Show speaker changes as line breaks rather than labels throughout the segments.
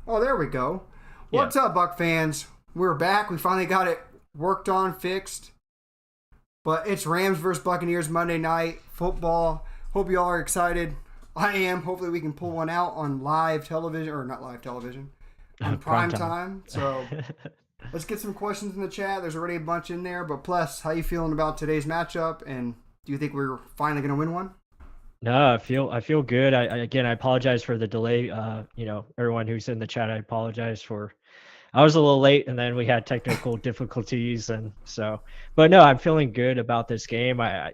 Oh, there we go.
Yeah.
What's up, Buck fans? We're back. We finally got it worked on, fixed. But it's Rams versus Buccaneers Monday night football. Hope you all are excited. I am. Hopefully, we can pull one out on live television, or not live television, on
Prime
prime
time.
time. So let's get some questions in the chat. There's already a bunch in there. But plus, how you feeling about today's matchup? And do you think we're finally going to win one?
No, I feel good. Again, I apologize for the delay. Everyone who's in the chat, I apologize for. I was a little late, and then we had technical difficulties, and so. But no, I'm feeling good about this game. I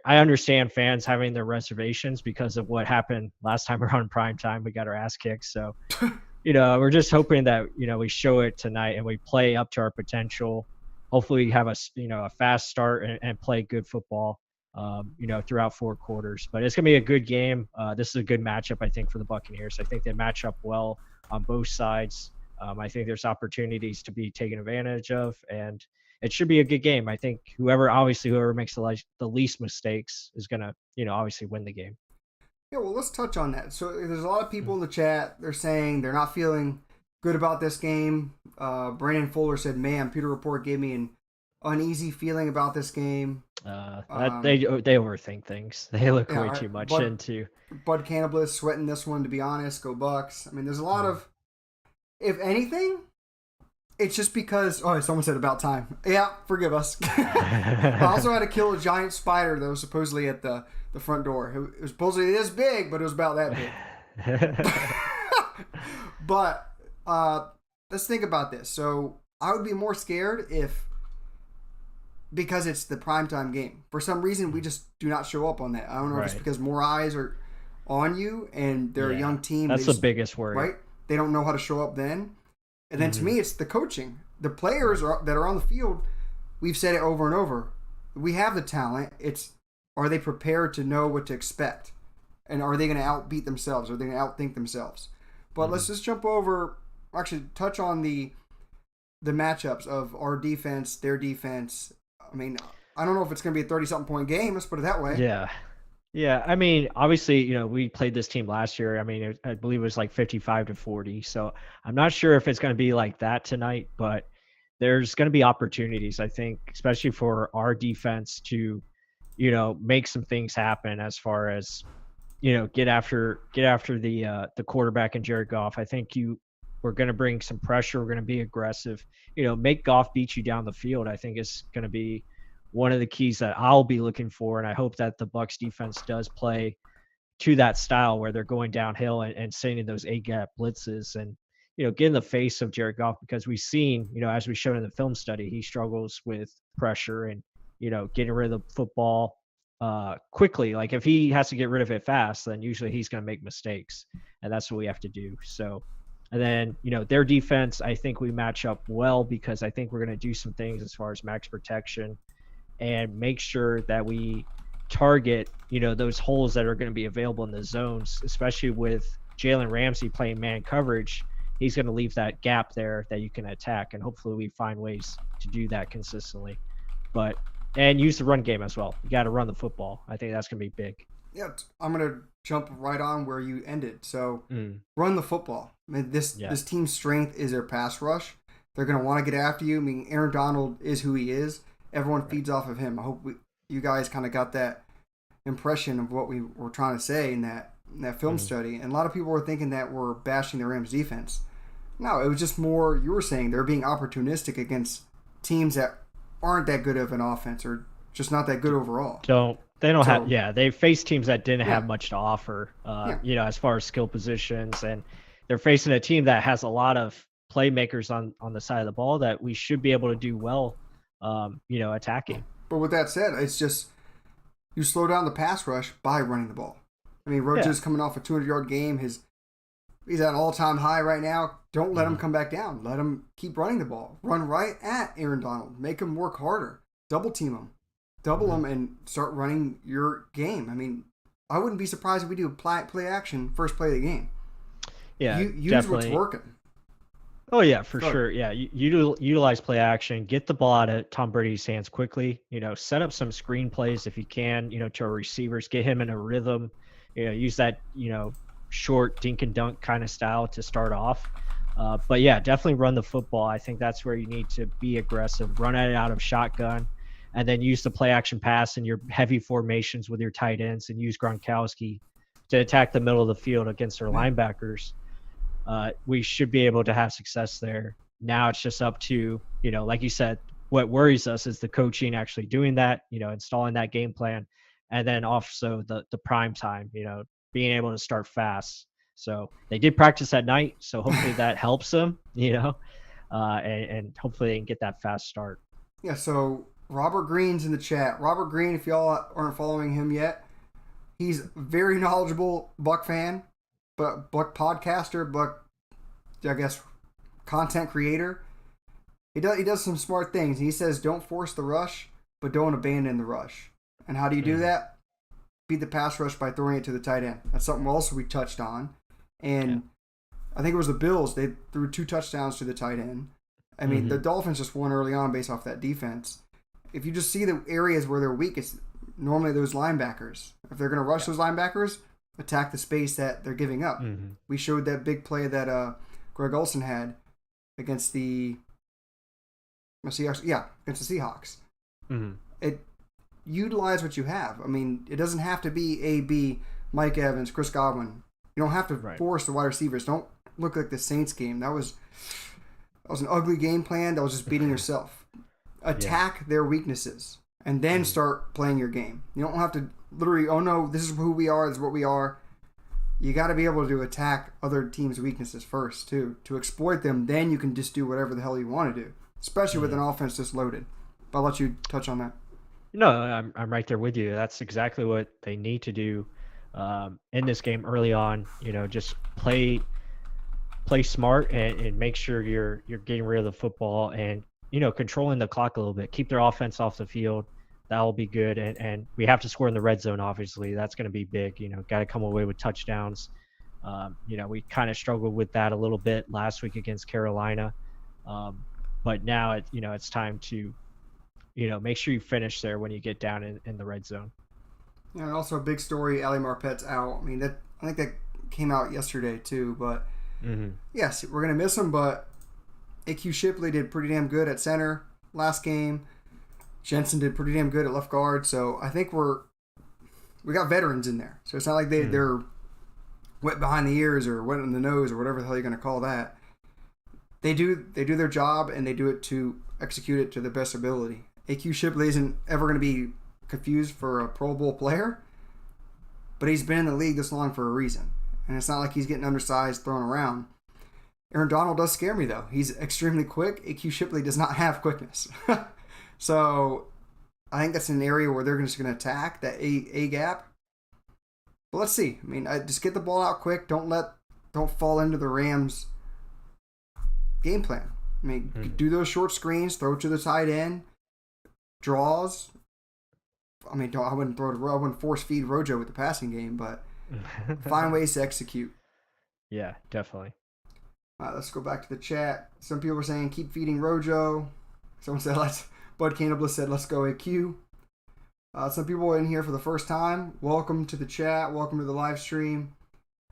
understand fans having their reservations because of what happened last time around prime time. We got our ass kicked, so we're just hoping that we show it tonight and we play up to our potential. Hopefully, have a fast start and play good football. Throughout 4 quarters. But it's gonna be a good game. This is a good matchup, I think, for the Buccaneers. I think they match up well on both sides. I think there's opportunities to be taken advantage of, and it should be a good game. I think whoever makes the least mistakes is gonna, obviously win the game.
Yeah, well, let's touch on that. So there's a lot of people in the chat. They're saying they're not feeling good about this game. Brandon Fuller said, "Man, Peter Report gave me an uneasy feeling about this game."
They overthink things. They look
Yeah,
way
all
too
right.
much into.
Bud Cannibalist sweating this one, to be honest. Go Bucks. I mean, there's a lot
Mm.
of, if anything, it's just because. Oh, someone said about time. Yeah, forgive us. I also had to kill a giant spider that was supposedly at the front door. It was supposedly this big, but it was about that big. But let's think about this. So I would be more scared if, because it's the primetime game. For some reason, we just do not show up on that. I don't know if it's
Right.
because more eyes are on you and they're a
Yeah,
young team.
that's the biggest worry.
Right? They don't know how to show up then. And then to
Mhm.
me, it's the coaching. The players that are on the field, we've said it over and over. We have the talent. It's, are they prepared to know what to expect? And are they going to outbeat themselves? Are they going to outthink themselves? But let's just jump over, actually touch on the matchups of our defense, their defense. I mean, I don't know if it's going to be a 30-something point game. Let's put it that way.
Yeah. Yeah. I mean, obviously, we played this team last year. I mean, I believe it was like 55-40. So I'm not sure if it's going to be like that tonight, but there's going to be opportunities, I think, especially for our defense to, make some things happen as far as, get after the quarterback and Jared Goff. I think we're going to bring some pressure. We're going to be aggressive, make Goff beat you down the field. I think is going to be one of the keys that I'll be looking for. And I hope that the Bucs defense does play to that style where they're going downhill and sending those A-gap blitzes and, get in the face of Jared Goff, because we've seen, as we showed in the film study, he struggles with pressure and, getting rid of the football quickly. Like if he has to get rid of it fast, then usually he's going to make mistakes, and that's what we have to do. So, and then, their defense, I think we match up well because I think we're going to do some things as far as max protection and make sure that we target, those holes that are going to be available in the zones, especially with Jalen Ramsey playing man coverage. He's going to leave that gap there that you can attack, and hopefully we find ways to do that consistently. And use the run game as well. You got to run the football. I think that's going to be big.
Yeah, I'm going to jump right on where you ended. So run the football. I mean, this team's strength is their pass rush. They're going to want to get after you. I mean, Aaron Donald is who he is. Everyone feeds off of him. I hope you guys kind of got that impression of what we were trying to say in that film study. And a lot of people were thinking that we're bashing the Rams defense. No, it was just more, you were saying they're being opportunistic against teams that aren't that good of an offense or just not that good overall.
They face teams that didn't have much to offer, as far as skill positions, and they're facing a team that has a lot of playmakers on the side of the ball that we should be able to do well, attacking.
But with that said, it's just you slow down the pass rush by running the ball. I mean, Roger's coming off a 200-yard game. He's at an all-time high right now. Don't let him come back down. Let him keep running the ball. Run right at Aaron Donald. Make him work harder. Double team him. Double him and start running your game. I mean, I wouldn't be surprised if we do play action first play of the game.
Yeah,
use
definitely.
what's working.
Oh, yeah, for sure. Yeah, you utilize play action. Get the ball out of Tom Brady's hands quickly. Set up some screen plays if you can, to our receivers. Get him in a rhythm. Use that, short dink and dunk kind of style to start off. But yeah, definitely run the football. I think that's where you need to be aggressive, run it out of shotgun, and then use the play action pass in your heavy formations with your tight ends, and use Gronkowski to attack the middle of the field against their linebackers. We should be able to have success there. Now it's just up to, like you said, what worries us is the coaching actually doing that, installing that game plan, and then also the prime time, being able to start fast. So they did practice at night, so hopefully that helps them, and hopefully they can get that fast start.
Yeah, so Robert Green's in the chat. Robert Green, if y'all aren't following him yet, he's a very knowledgeable Buck fan, but Buck podcaster, Buck, I guess, content creator. He does some smart things. He says, don't force the rush, but don't abandon the rush. And how do you do that? Beat the pass rush by throwing it to the tight end. That's something also we touched on. And I think it was the Bills. They threw 2 touchdowns to the tight end. I mean, the Dolphins just won early on based off that defense. If you just see the areas where they're weak, it's normally those linebackers. If they're going to rush those linebackers, attack the space that they're giving up. We showed that big play that Greg Olsen had against the Seahawks. Yeah, against the Seahawks. It utilize what you have. I mean, it doesn't have to be A.B., Mike Evans, Chris Godwin. You don't have to force the wide receivers. Don't look like the Saints game. That was an ugly game plan. That was just beating yourself. Attack their weaknesses and then start playing your game. You don't have to literally, oh no, this is who we are, this is what we are. You got to be able to attack other teams' weaknesses first, too. To exploit them, then you can just do whatever the hell you want to do, especially with an offense just loaded. But I'll let you touch on that.
No, I'm right there with you. That's exactly what they need to do in this game early on. Just play smart and make sure you're getting rid of the football and controlling the clock a little bit. Keep their offense off the field. That will be good. And we have to score in the red zone. Obviously, that's going to be big. Got to come away with touchdowns. We kind of struggled with that a little bit last week against Carolina, but now it's time to make sure you finish there when you get down in the red zone.
Yeah, and also a big story, Ali Marpet's out. I mean, I think that came out yesterday too, but yes, we're going to miss him, but AQ Shipley did pretty damn good at center last game. Jensen did pretty damn good at left guard, so I think we got veterans in there. So it's not like they're wet behind the ears or wet in the nose or whatever the hell you're going to call that. They do their job, and they do it to execute it to their best ability. AQ Shipley isn't ever going to be confused for a Pro Bowl player, but he's been in the league this long for a reason. And it's not like he's getting undersized, thrown around. Aaron Donald does scare me, though. He's extremely quick. AQ Shipley does not have quickness. So I think that's an area where they're just going to attack that A gap. But let's see. I mean, just get the ball out quick. Don't fall into the Rams' game plan. I mean, do those short screens, throw it to the tight end, draws. I mean, I wouldn't force feed Rojo with the passing game, but find ways to execute.
Yeah, definitely.
All right, let's go back to the chat. Some people are saying keep feeding Rojo. Someone said Bud Cannibal said let's go AQ. Some people in here for the first time. Welcome to the chat. Welcome to the live stream.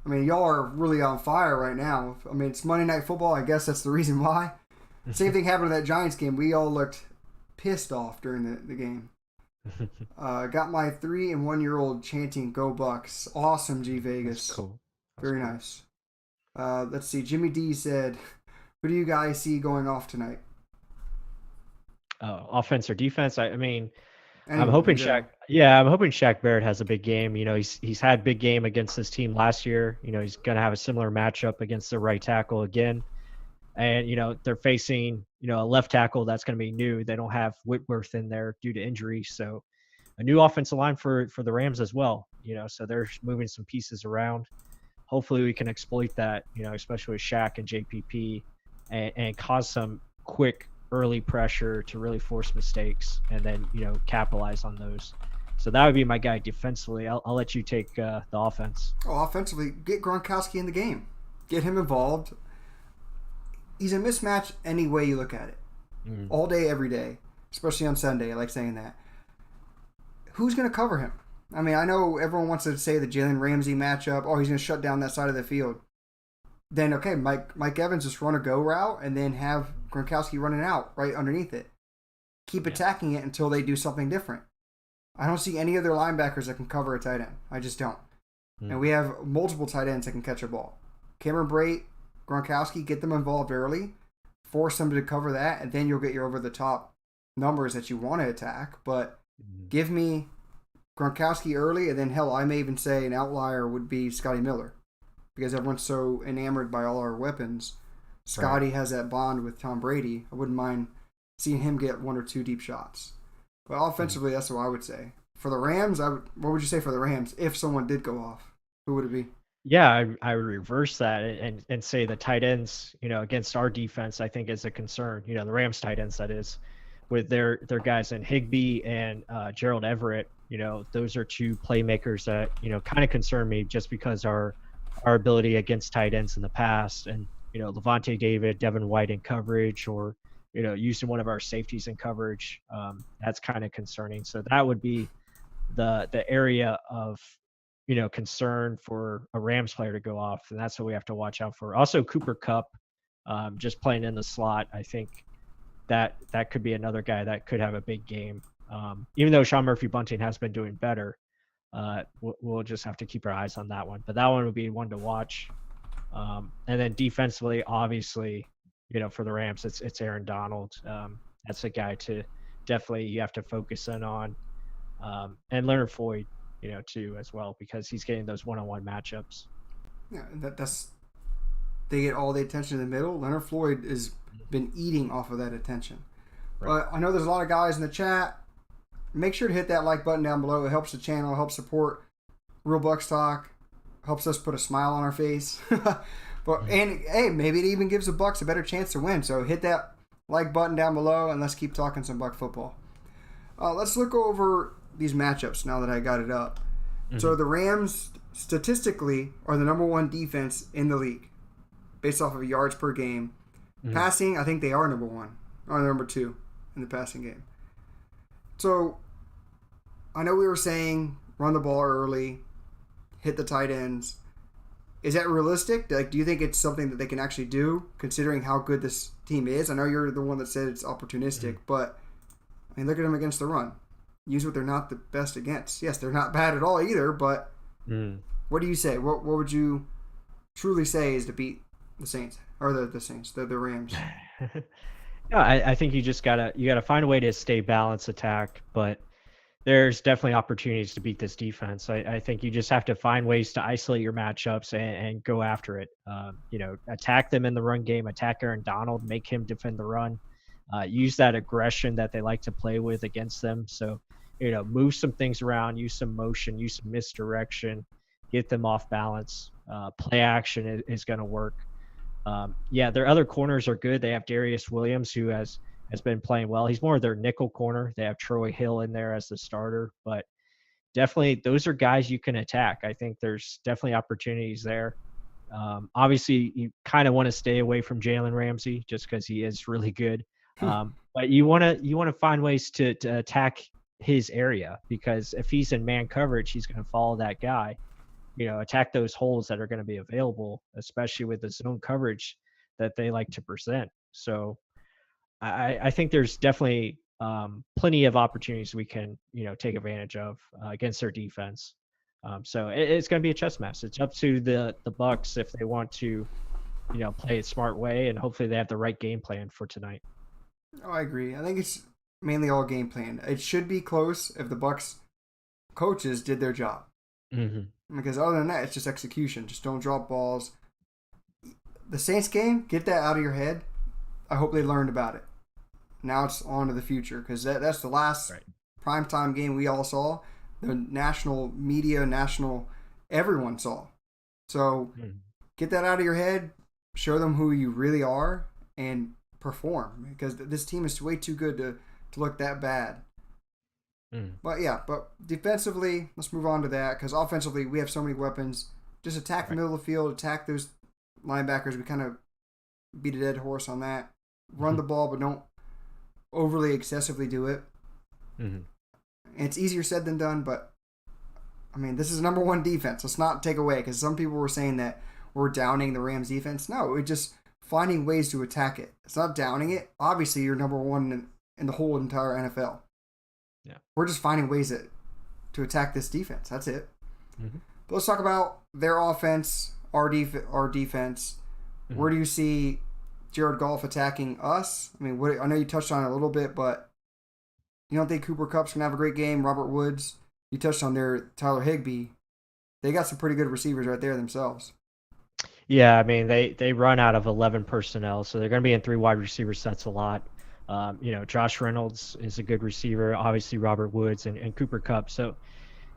I mean, y'all are really on fire right now. I mean, it's Monday Night Football. I guess that's the reason why. Same thing happened in that Giants game. We all looked pissed off during the game. Got my 3 and 1 year old chanting "Go Bucs." Awesome, G Vegas.
That's cool.
Very nice. Let's see. Jimmy D said, "Who do you guys see going off tonight?"
Offense or defense? I mean, I'm hoping Shaq. Yeah, I'm hoping Shaq Barrett has a big game. He's had big game against this team last year. He's gonna have a similar matchup against the right tackle again. And they're facing a left tackle that's going to be new. They don't have Whitworth in there due to injury, so a new offensive line for the Rams as well. So they're moving some pieces around. Hopefully we can exploit that. Especially with Shaq and JPP, and cause some quick early pressure to really force mistakes, and then capitalize on those. So that would be my guy defensively. I'll let you take the offense.
Offensively, get Gronkowski in the game. Get him involved. He's a mismatch any way you look at it. All day, every day. Especially on Sunday. I like saying that. Who's going to cover him? I mean, I know everyone wants to say the Jalen Ramsey matchup. Oh, he's going to shut down that side of the field. Then, okay, Mike Evans just run a go route and then have Gronkowski running out right underneath it. Keep attacking it until they do something different. I don't see any other linebackers that can cover a tight end. I just don't. And we have multiple tight ends that can catch a ball. Cameron Brate, Gronkowski, get them involved early, force them to cover that, and then you'll get your over-the-top numbers that you want to attack. But give me Gronkowski early, and then, hell, I may even say an outlier would be Scotty Miller because everyone's so enamored by all our weapons. Scotty has that bond with Tom Brady. I wouldn't mind seeing him get one or two deep shots. But offensively, that's what I would say. For the Rams, what would you say for the Rams if someone did go off? Who would it be?
Yeah, I would reverse that and say the tight ends, against our defense, I think is a concern. The Rams tight ends, that is, with their guys in Higbee and Gerald Everett. Those are two playmakers that kind of concern me just because our ability against tight ends in the past, and Levante David, Devin White in coverage, or using one of our safeties in coverage. That's kind of concerning. So that would be the area of concern for a Rams player to go off, and that's what we have to watch out for. Also, Cooper Kupp, just playing in the slot, I think that could be another guy that could have a big game. Even though Sean Murphy-Bunting has been doing better, we'll just have to keep our eyes on that one. But that one would be one to watch. And then defensively, obviously, for the Rams, it's Aaron Donald. That's a guy to definitely you have to focus in on, and Leonard Floyd, too, as well, because he's getting those one-on-one matchups.
Yeah, they get all the attention in the middle. Leonard Floyd has been eating off of that attention. Right. But I know there's a lot of guys in the chat. Make sure to hit that like button down below. It helps the channel, helps support Real Bucs Talk, helps us put a smile on our face. And hey, maybe it even gives the Bucs a better chance to win. So hit that like button down below, and let's keep talking some Buck football. Let's look over these matchups now that I got it up. So the Rams statistically are the number one defense in the league based off of yards per game. Passing, I think they are number one, or number two in the passing game. So I know we were saying run the ball early, hit the tight ends. Is that realistic? Like, do you think it's something that they can actually do, considering how good this team is? I know you're the one that said it's opportunistic, but I mean, look at them against the run. Use what they're not the best against. Yes, they're not bad at all either, but what do you say? What would you truly say is to beat the Saints, or the Saints, the Rams?
No, I think you just gotta find a way to stay balanced attack, but there's definitely opportunities to beat this defense. I think you just have to find ways to isolate your matchups and go after it. Attack them in the run game, attack Aaron Donald, make him defend the run. Use that aggression that they like to play with against them. So, move some things around, use some motion, use some misdirection, get them off balance. Play action is going to work. Their other corners are good. They have Darius Williams, who has been playing well. He's more of their nickel corner. They have Troy Hill in there as the starter, but definitely those are guys you can attack. I think there's definitely opportunities there. Obviously, you kind of want to stay away from Jalen Ramsey just because he is really good. But you want to find ways to attack his area, because if he's in man coverage, he's going to follow that guy. Attack those holes that are going to be available, especially with the zone coverage that they like to present. So I think there's definitely plenty of opportunities we can take advantage of against their defense. So it's going to be a chess match. It's up to the Bucs if they want to play a smart way, and hopefully they have the right game plan for tonight.
Oh, I agree. I think it's mainly all game plan. It should be close if the Bucs coaches did their job. Because other than that, it's just execution. Just don't drop balls. The Saints game, get that out of your head. I hope they learned about it. Now it's on to the future, because that's the last primetime game we all saw. The national media, everyone saw. So get that out of your head. Show them who you really are and perform, because this team is way too good to look that bad. But defensively, let's move on to that, because offensively we have so many weapons. Just attack the middle of the field, attack those linebackers. We kind of beat a dead horse on that. Run the ball, but don't overly excessively do it. And it's easier said than done, but I mean, this is number one defense. Let's not take away, because some people were saying that we're downing the Rams defense. No, we're just finding ways to attack it. It's not downing it. Obviously, you're number one in the whole entire NFL.
Yeah.
We're just finding ways to attack this defense. That's it.
Mm-hmm.
But let's talk about their offense, our defense. Mm-hmm. Where do you see Jared Goff attacking us? I mean, I know you touched on it a little bit, but you don't think Cooper Kupp's going to have a great game? Robert Woods, you touched on their Tyler Higbee. They got some pretty good receivers right there themselves.
Yeah, I mean, they run out of 11 personnel, so they're going to be in 3 wide receiver sets a lot. Josh Reynolds is a good receiver, obviously Robert Woods and Cooper Kupp. So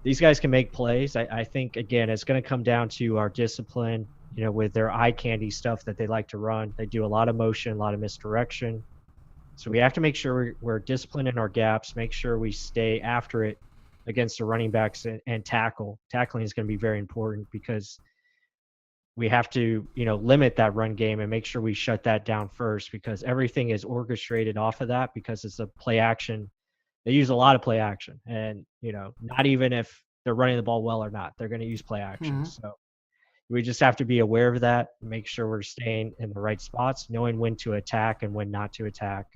these guys can make plays. I think, again, it's going to come down to our discipline, with their eye candy stuff that they like to run. They do a lot of motion, a lot of misdirection. So we have to make sure we're disciplined in our gaps, make sure we stay after it against the running backs and tackle. Tackling is going to be very important because we have to, limit that run game and make sure we shut that down first, because everything is orchestrated off of that, because it's a play action. They use a lot of play action, and, not even if they're running the ball well or not, they're going to use play action. Mm-hmm. So we just have to be aware of that, make sure we're staying in the right spots, knowing when to attack and when not to attack.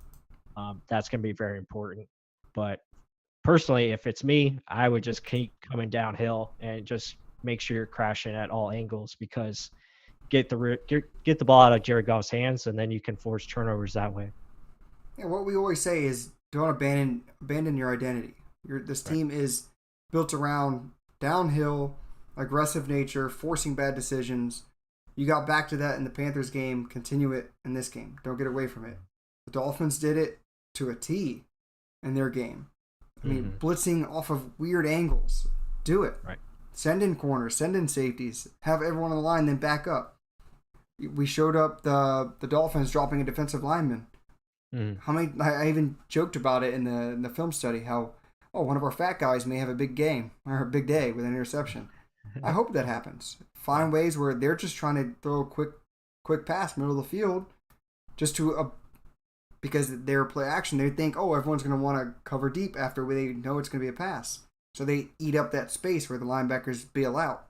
That's going to be very important. But personally, if it's me, I would just keep coming downhill and just make sure you're crashing at all angles, because get the ball out of Jared Goff's hands, and then you can force turnovers that way.
Yeah, what we always say is don't abandon your identity. This team is built around downhill, aggressive nature, forcing bad decisions. You got back to that in the Panthers game. Continue it in this game. Don't get away from it. The Dolphins did it to a T in their game. I mean, blitzing off of weird angles. Do it.
Right. Send
in corners, send in safeties, have everyone on the line, then back up. We showed up the Dolphins dropping a defensive lineman. How many? I even joked about it in the film study. How one of our fat guys may have a big game or a big day with an interception. I hope that happens. Find ways where they're just trying to throw a quick pass middle of the field, just to because they're play action. They think everyone's going to want to cover deep after they know it's going to be a pass. So they eat up that space where the linebackers bail out.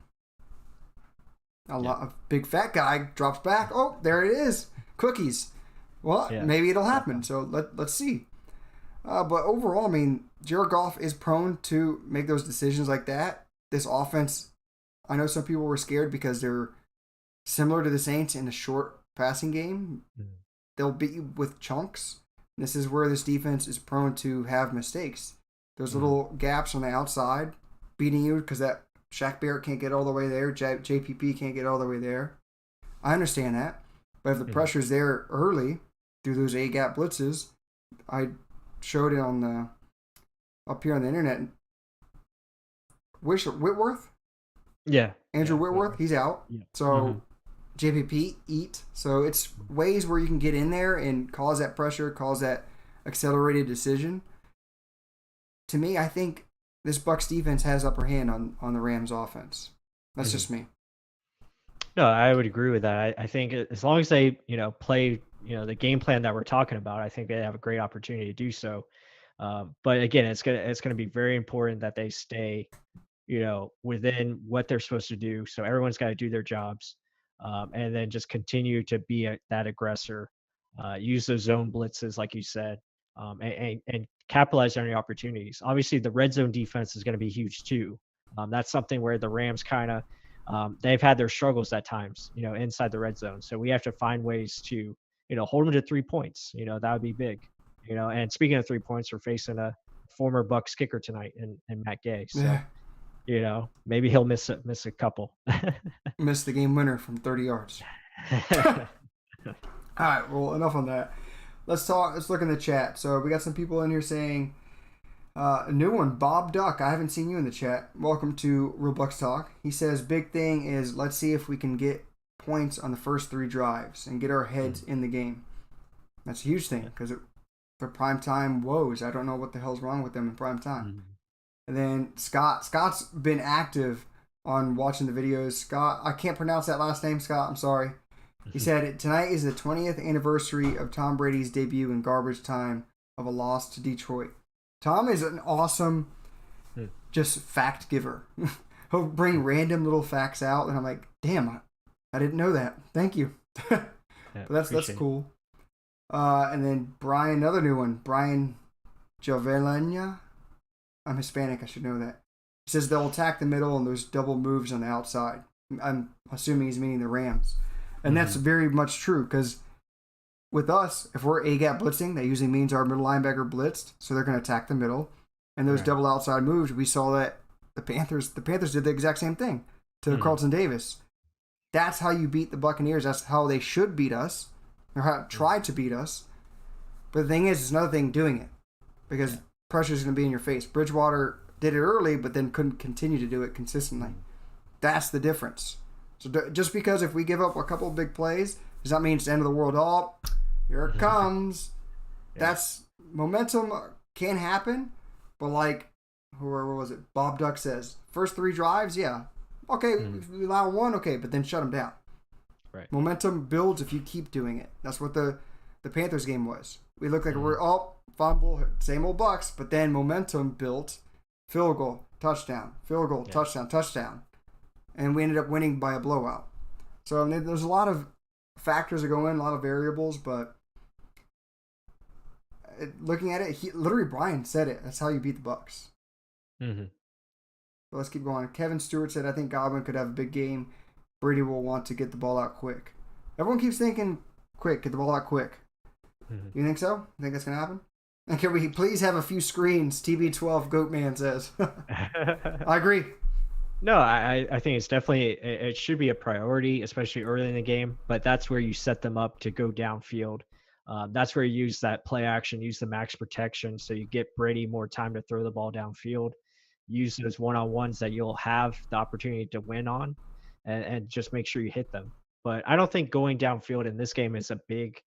A big fat guy drops back. Oh, there it is. Cookies. Well, maybe it'll happen. So let's see. But overall, I mean, Jared Goff is prone to make those decisions like that. This offense, I know some people were scared because they're similar to the Saints in a short passing game. They'll beat you with chunks. This is where this defense is prone to have mistakes. Those little gaps on the outside beating you because that Shaq Barrett can't get all the way there. JPP can't get all the way there. I understand that. But if the pressure's there early through those A-gap blitzes, I showed it up here on the internet. Whitworth?
Yeah.
Andrew Whitworth, he's out. Yeah. So JPP, eat. So it's ways where you can get in there and cause that pressure, cause that accelerated decision. To me, I think this Bucs defense has upper hand on the Rams offense. That's just me.
No, I would agree with that. I think as long as they, play, the game plan that we're talking about, I think they have a great opportunity to do so. But again, it's gonna be very important that they stay, within what they're supposed to do. So everyone's got to do their jobs, and then just continue to be that aggressor. Use those zone blitzes, like you said, and capitalize on the opportunities. Obviously, the red zone defense is going to be huge too. That's something where the Rams kind of they've had their struggles at times, inside the red zone. So we have to find ways to, hold them to 3 points. That would be big. And speaking of 3 points, we're facing a former Bucs kicker tonight in Matt Gay. So, maybe he'll miss a couple.
Miss the game winner from 30 yards. All right. Well, enough on that. Let's look in the chat. So we got some people in here saying, a new one, Bob Duck. I haven't seen you in the chat. Welcome to Real Bucs Talk. He says, big thing is let's see if we can get points on the first 3 drives and get our heads in the game. That's a huge thing because for primetime woes, I don't know what the hell's wrong with them in primetime. And then Scott's been active on watching the videos. Scott, I can't pronounce that last name, Scott. I'm sorry. He said, tonight is the 20th anniversary of Tom Brady's debut in garbage time of a loss to Detroit. Tom is an awesome just fact giver. he'll bring random little facts out, and I'm like, damn, I didn't know that. Thank you. But that's cool. And then Brian, another new one, Brian Javelena. I'm Hispanic, I should know that. He says they'll attack the middle and there's double moves on the outside. I'm assuming he's meaning the Rams. And that's very much true, because with us, if we're A-gap blitzing, that usually means our middle linebacker blitzed, so they're going to attack the middle. And those double outside moves, we saw that the Panthers did the exact same thing to Carlton Davis. That's how you beat the Buccaneers. That's how they should beat us, or how tried to beat us. But the thing is, it's another thing doing it, because pressure is going to be in your face. Bridgewater did it early, but then couldn't continue to do it consistently. That's the difference. So just because if we give up a couple of big plays, does that mean it's the end of the world? Oh, here it comes. That's momentum can happen, but like whoever was it? Bob Duck says first 3 drives, okay, we allow 1, okay, but then shut them down.
Right.
Momentum builds if you keep doing it. That's what the Panthers game was. We looked like we're fumble, same old Bucs, but then momentum built, field goal, touchdown, field goal, touchdown. And we ended up winning by a blowout. So there's a lot of factors that go in, a lot of variables, but looking at it, literally Brian said it. That's how you beat the Bucs. So let's keep going. Kevin Stewart said, I think Godwin could have a big game. Brady will want to get the ball out quick. Everyone keeps thinking quick, get the ball out quick. You think so? Think that's going to happen? And can we please have a few screens? TB12 Goatman says. I agree.
No, I think it's definitely, it should be a priority, especially early in the game, but that's where you set them up to go downfield. That's where you use that play action, use the max protection, so you get Brady more time to throw the ball downfield, use those one-on-ones that you'll have the opportunity to win on, and just make sure you hit them. But I don't think going downfield in this game is a big,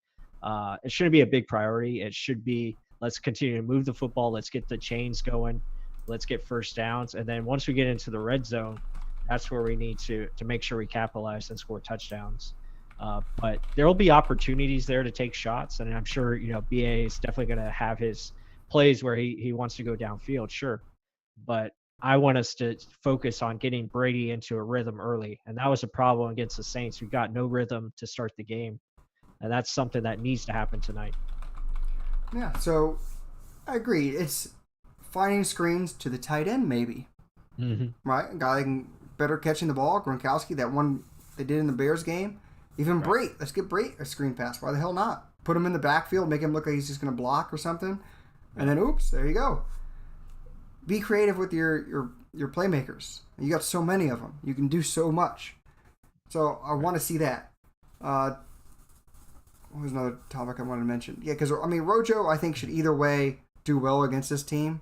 it shouldn't be a big priority. It should be, let's continue to move the football, let's get the chains going, let's get first downs, and then once we get into the red zone, that's where we need to make sure we capitalize and score touchdowns. But there will be opportunities there to take shots, and I'm sure BA is definitely going to have his plays where he wants to go downfield, sure. But I want us to focus on getting Brady into a rhythm early, and that was a problem against the Saints. We got no rhythm to start the game, and that's something that needs to happen tonight.
Yeah, so I agree. It's finding screens to the tight end, maybe. Right? A guy that can better catching the ball. Gronkowski, that one they did in the Bears game. Even Brate. Let's get Brate a screen pass. Why the hell not? Put him in the backfield, make him look like he's just going to block or something. And then, oops, there you go. Be creative with your playmakers. You got so many of them. You can do so much. So I want to see that. What was another topic I wanted to mention? Yeah, because, Rojo, I think, should either way do well against this team.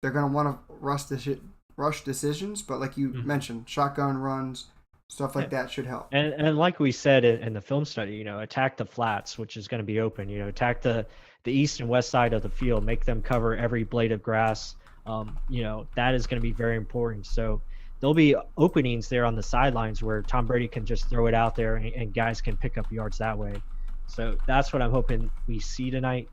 They're going to want to rush decisions, but like you mentioned, shotgun runs, stuff like that should help.
And like we said in the film study, attack the flats, which is going to be open. Attack the east and west side of the field, make them cover every blade of grass. That is going to be very important. So there'll be openings there on the sidelines where Tom Brady can just throw it out there and guys can pick up yards that way. So that's what I'm hoping we see tonight.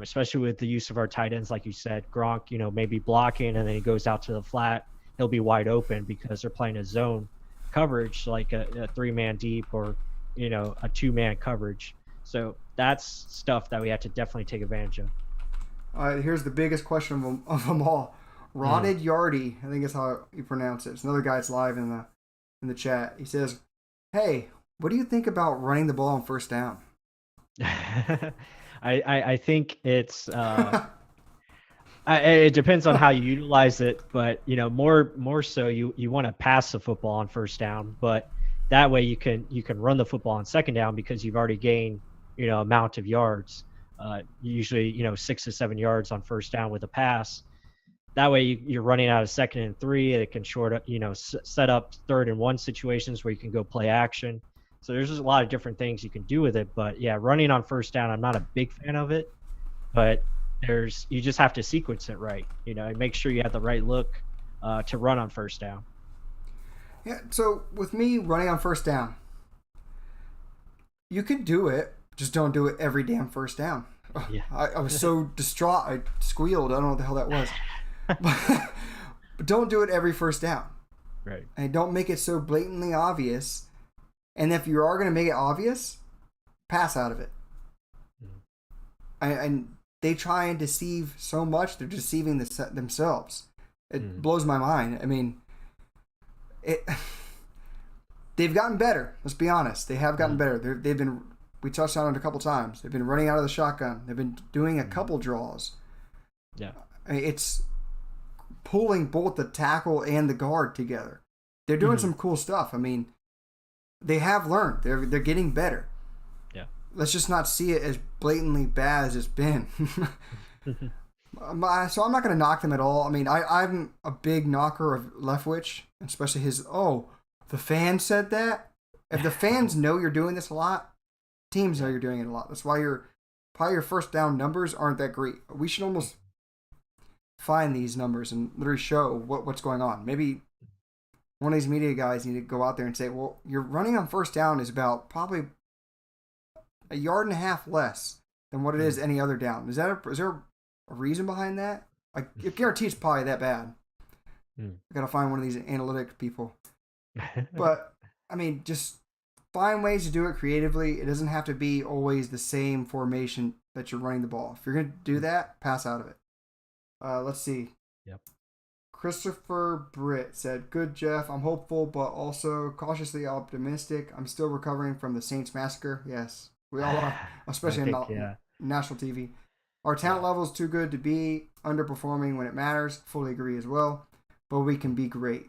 Especially with the use of our tight ends, like you said, Gronk, maybe blocking, and then he goes out to the flat. He'll be wide open because they're playing a zone coverage, like a 3-man deep or, a 2-man coverage. So that's stuff that we have to definitely take advantage of.
All right, here's the biggest question of them all. Rotted Yardy, I think is how you pronounce it. It's another guy that's live in the chat. He says, hey, what do you think about running the ball on first down?
I think it's it depends on how you utilize it, but more so you want to pass the football on first down, but that way you can run the football on second down because you've already gained amount of yards, usually 6 to 7 yards on first down with a pass. That way you're running out of 2nd and 3. It can short up set up 3rd and 1 situations where you can go play action. So there's just a lot of different things you can do with it. But yeah, running on first down, I'm not a big fan of it. But you just have to sequence it right, and make sure you have the right look to run on first down.
Yeah, so with me running on first down, you could do it, just don't do it every damn first down. Yeah. I was so distraught, I squealed. I don't know what the hell that was. But don't do it every first down.
Right.
And don't make it so blatantly obvious. And if you are going to make it obvious, pass out of it. And they try and deceive so much, they're deceiving themselves. It blows my mind. I mean, they've gotten better. Let's be honest. They have gotten better. They've been, we touched on it a couple times. They've been running out of the shotgun. They've been doing a couple draws.
Yeah.
I mean, it's pulling both the tackle and the guard together. They're doing some cool stuff. I mean, they have learned. They're getting better.
Yeah.
Let's just not see it as blatantly bad as it's been. So I'm not going to knock them at all. I mean, I'm a big knocker of Leftwich, especially his, the fans said that. If the fans know you're doing this a lot, teams know you're doing it a lot. That's why probably your first down numbers aren't that great. We should almost find these numbers and literally show what's going on. Maybe one of these media guys need to go out there and say, well, your running on first down is about probably a yard and a half less than what it is any other down. Is there a reason behind that? I guarantee it's probably that bad. I gotta find one of these analytic people. But I mean, just find ways to do it creatively. It doesn't have to be always the same formation that you're running the ball. If you're gonna do that, pass out of it. Let's see.
Yep.
Christopher Britt said, "Good, Jeff. I'm hopeful, but also cautiously optimistic. I'm still recovering from the Saints massacre." Yes, we all are, especially on national TV. Our talent level is too good to be underperforming when it matters. Fully agree as well, but we can be great.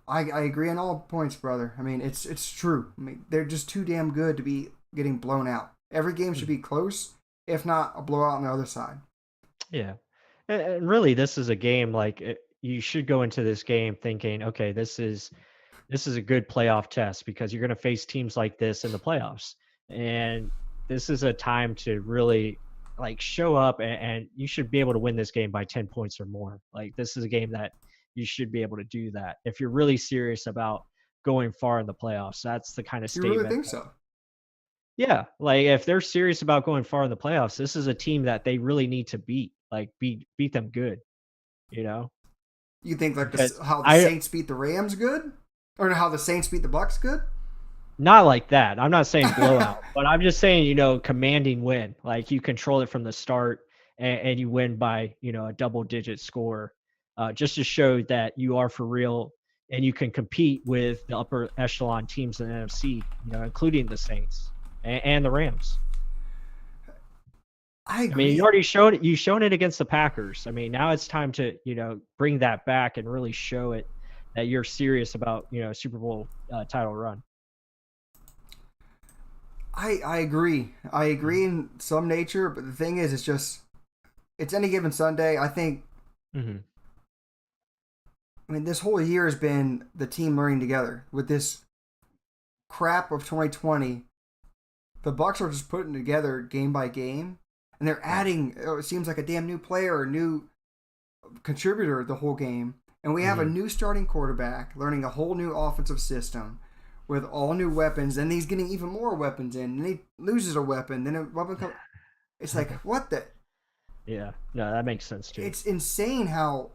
I agree on all points, brother. I mean, it's true. I mean, they're just too damn good to be getting blown out. Every game should be close, if not a blowout on the other side.
Yeah. And really, this is a game you should go into this game thinking, okay, this is a good playoff test because you're going to face teams like this in the playoffs. And this is a time to really show up and you should be able to win this game by 10 points or more. This is a game that you should be able to do that. If you're really serious about going far in the playoffs, that's the kind of statement.
You really think so?
Yeah. If they're serious about going far in the playoffs, this is a team that they really need to beat. Beat them good, you know?
You think how the Saints beat the Rams good? Or how the Saints beat the Bucs good?
Not like that. I'm not saying blowout, but I'm just saying, commanding win. You control it from the start and you win by, a double-digit score, just to show that you are for real and you can compete with the upper echelon teams in the NFC, including the Saints and the Rams.
I agree.
I mean, you already showed it. You've shown it against the Packers. I mean, now it's time to, bring that back and really show it that you're serious about, Super Bowl title run.
I agree. I agree in some nature, but the thing is, it's any given Sunday. I think. I mean, this whole year has been the team learning together. With this crap of 2020, the Bucs are just putting together game by game. And they're adding, it seems like a damn new player, a new contributor the whole game. And we have a new starting quarterback learning a whole new offensive system with all new weapons. And he's getting even more weapons in. And he loses a weapon. Then a weapon comes. It's like, what the?
Yeah. No, that makes sense too.
It's insane how.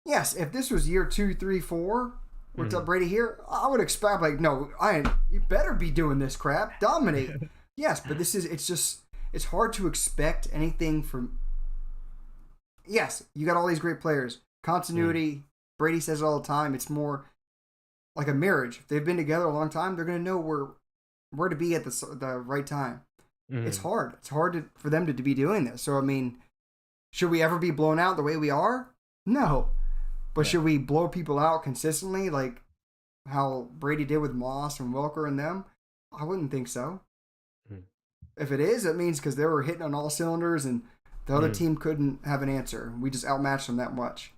Yes, if this was year 2, 3, 4, with Brady here, I would expect, no, you better be doing this crap. Dominate. Yes, but it's hard to expect anything from. Yes, you got all these great players. Continuity, Brady says it all the time. It's more like a marriage. If they've been together a long time, they're going to know where to be at the right time. It's hard. It's hard for them to be doing this. So, I mean, should we ever be blown out the way we are? No. But should we blow people out consistently like how Brady did with Moss and Welker and them? I wouldn't think so. If it is, it means because they were hitting on all cylinders and the other team couldn't have an answer. We just outmatched them that much.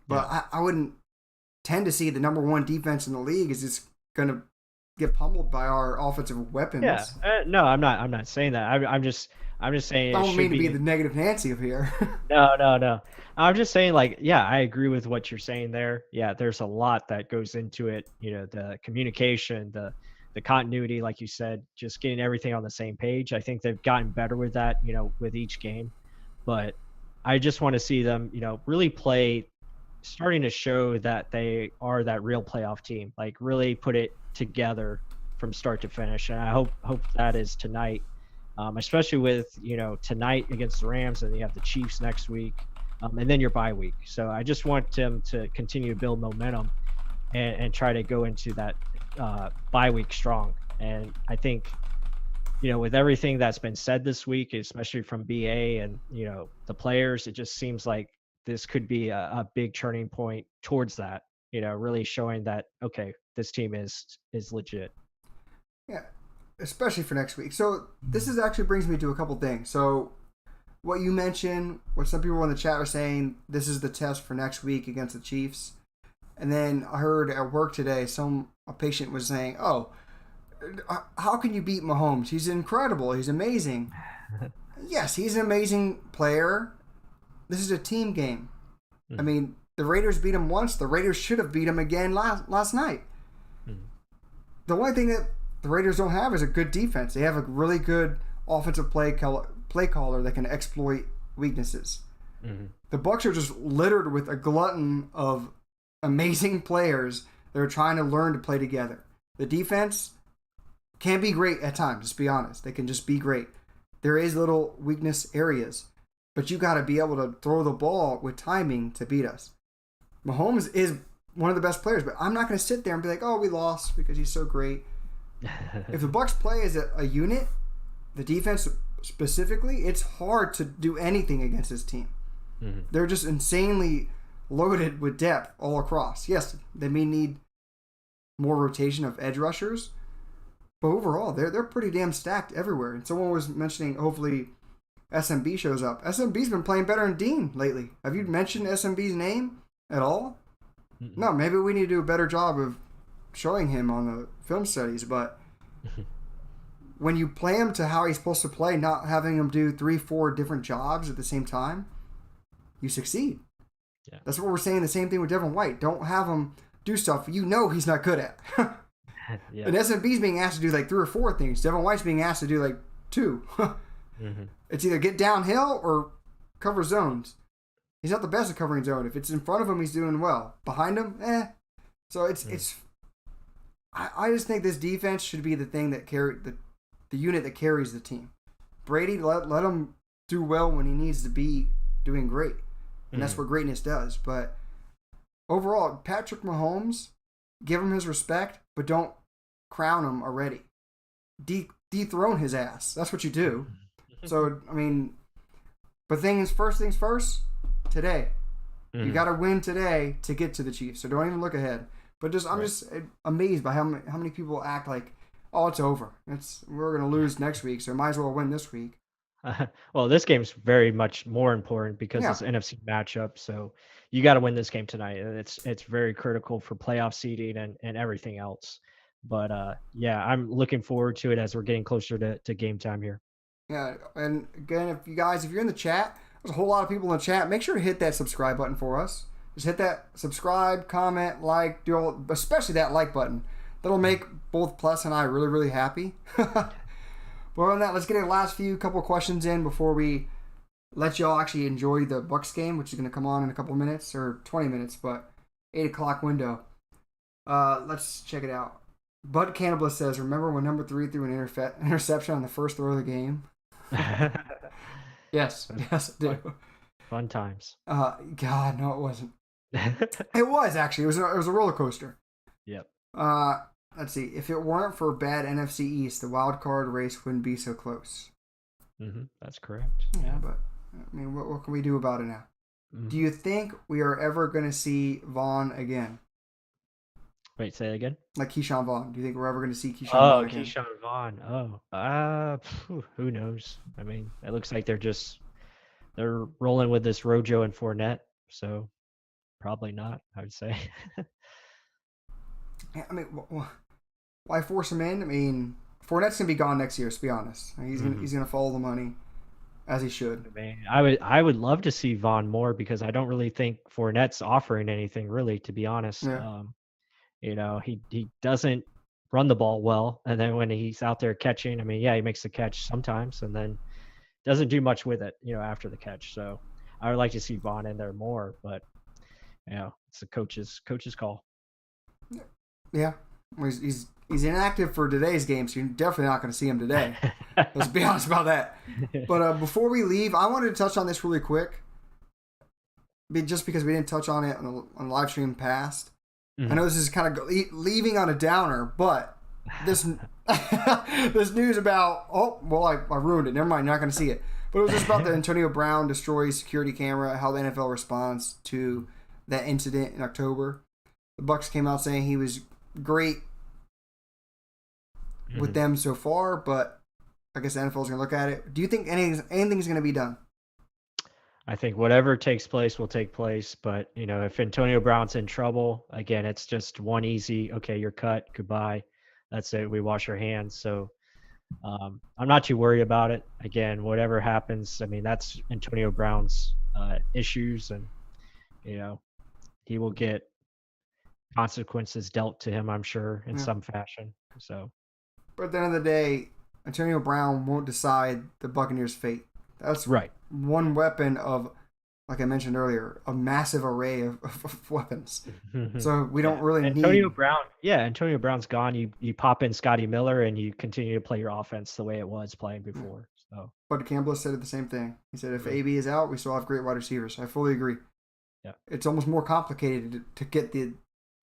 But I wouldn't tend to see the number one defense in the league is just going to get pummeled by our offensive weapons.
Yeah, no, I'm not saying that. I'm just saying.
I don't mean to be the negative Nancy of here.
No. I'm just saying, I agree with what you're saying there. Yeah, there's a lot that goes into it. The communication, the continuity, like you said, just getting everything on the same page. I think they've gotten better with that, with each game. But I just want to see them, really play starting to show that they are that real playoff team, like really put it together from start to finish. And I hope that is tonight, especially with, tonight against the Rams, and you have the Chiefs next week, and then your bye week. So I just want them to continue to build momentum and try to go into that bye week strong. And I think, with everything that's been said this week, especially from BA and, the players, it just seems like this could be a big turning point towards that, really showing that, okay, this team is legit.
Yeah, especially for next week. So this is actually brings me to a couple things. So what you mentioned, what some people in the chat are saying, this is the test for next week against the Chiefs. And then I heard at work today, a patient was saying, "Oh, how can you beat Mahomes? He's incredible. He's amazing." Yes, he's an amazing player. This is a team game. I mean, the Raiders beat him once. The Raiders should have beat him again last night. The only thing that the Raiders don't have is a good defense. They have a really good offensive play caller that can exploit weaknesses. The Bucs are just littered with a glutton of amazing players that are trying to learn to play together. The defense can be great at times, just be honest. They can just be great. There is little weakness areas, but you got to be able to throw the ball with timing to beat us. Mahomes is one of the best players, but I'm not going to sit there and be like, "Oh, we lost because he's so great." If the Bucs play as a unit, the defense specifically, it's hard to do anything against this team. They're just insanely loaded with depth all across. Yes, they may need more rotation of edge rushers, but overall, they're pretty damn stacked everywhere. And someone was mentioning, hopefully, SMB shows up. SMB's been playing better than Dean lately. Have you mentioned SMB's name at all? No, maybe we need to do a better job of showing him on the film studies, but when you play him to how he's supposed to play, not having him do 3-4 different jobs at the same time, you succeed.
Yeah.
That's what we're saying. The same thing with Devin White. Don't have him do stuff he's not good at.
Yeah.
And SMB's being asked to do like 3 or 4 things. Devin White's being asked to do like 2. It's either get downhill or cover zones. He's not the best at covering zone. If it's in front of him, he's doing well. Behind him, So it's. I just think this defense should be the thing that the unit that carries the team. Brady, let him do well when he needs to be doing great, and that's what greatness does. But overall, Patrick Mahomes, give him his respect, but don't crown him already. Dethrone his ass. That's what you do. So I mean, but first things first. Today, you got to win today to get to the Chiefs. So don't even look ahead. But I'm just amazed by how many people act like, "Oh, it's over. We're going to lose next week, so might as well win this week."
Well, this game's very much more important because it's an NFC matchup. So you got to win this game tonight. It's very critical for playoff seeding and everything else. But I'm looking forward to it as we're getting closer to game time here.
Yeah, and again, if you're in the chat, there's a whole lot of people in the chat. Make sure to hit that subscribe button for us. Just hit that subscribe, comment, like, especially that like button. That'll make both Plus and I really, really happy. But on that, let's get a last couple questions in before we let y'all actually enjoy the Bucs game, which is going to come on in a couple minutes, or 20 minutes, but 8 o'clock window. Let's check it out. Bud Cannibalist says, "Remember when number 3 threw an interception on the first throw of the game?" Yes, I do.
Fun times.
God, no, it wasn't. It was actually. It was a roller coaster.
Yep.
Let's see. If it weren't for bad NFC East, the wild card race wouldn't be so close.
That's correct.
Yeah, but I mean, what can we do about it now? Do you think we are ever going to see Vaughn again?
Wait, say it again.
Like Keyshawn Vaughn. Do you think we're ever going to see Keyshawn Vaughn again?
Keyshawn Vaughn. Who knows? I mean, it looks like they're rolling with this Rojo and Fournette, so probably not, I would say.
I mean, why force him in? I mean, Fournette's gonna be gone next year. Let's be honest. He's gonna follow the money, as he should.
I mean, I would love to see Vaughn more because I don't really think Fournette's offering anything really, to be honest.
Yeah.
He doesn't run the ball well, and then when he's out there catching, I mean, he makes the catch sometimes, and then doesn't do much with it, after the catch. So I would like to see Vaughn in there more, but it's the coach's call.
Yeah, he's inactive for today's game, so you're definitely not going to see him today. Let's be honest about that. But before we leave, I wanted to touch on this really quick, just because we didn't touch on it on the live stream past. Mm-hmm. I know this is kind of leaving on a downer, but this this news about I ruined it. Never mind, not going to see it. But it was just about the Antonio Brown destroys security camera, how the NFL responds to that incident in October. The Bucs came out saying he was great with them so far, but I guess the NFL is going to look at it. Do you think anything's going to be done?
I think whatever takes place will take place, but if Antonio Brown's in trouble, again, it's just one easy, okay, you're cut, goodbye. That's it. We wash our hands. So I'm not too worried about it. Again, whatever happens, I mean, that's Antonio Brown's issues, and he will get consequences dealt to him, I'm sure, in some fashion. So,
but at the end of the day, Antonio Brown won't decide the Buccaneers' fate. That's
right.
One weapon of, like I mentioned earlier, a massive array of weapons. So we don't really need
Antonio Brown. Yeah, Antonio Brown's gone. You pop in Scotty Miller and you continue to play your offense the way it was playing before. So,
Bud Campbell said the same thing. He said if AB is out, we still have great wide receivers. I fully agree.
Yeah,
it's almost more complicated to get the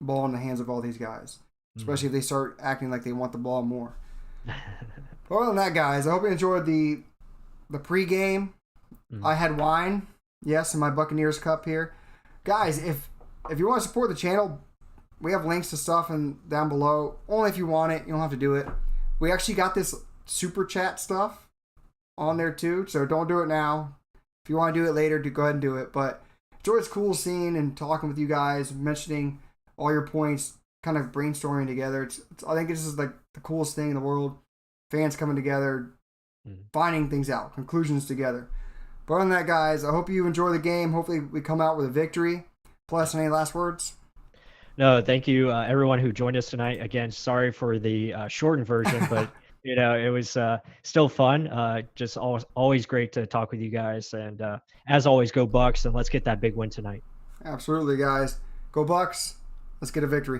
ball in the hands of all these guys, especially if they start acting like they want the ball more. But other than that, guys, I hope you enjoyed the pregame. I had wine, yes, in my Buccaneers cup here. Guys, if you want to support the channel, we have links to stuff down below. Only if you want it. You don't have to do it. We actually got this super chat stuff on there too, so don't do it now. If you want to do it later, go ahead and do it. But it's always cool seeing and talking with you guys, mentioning all your points, kind of brainstorming together. I think this is like the coolest thing in the world. Fans coming together, finding things out, conclusions together. But other than that, guys, I hope you enjoy the game. Hopefully we come out with a victory. Plus, any last words?
No, thank you, everyone who joined us tonight. Again, sorry for the shortened version, but it was still fun. Just always great to talk with you guys. And as always, go Bucs, and let's get that big win tonight.
Absolutely, guys. Go Bucs. Let's get a victory.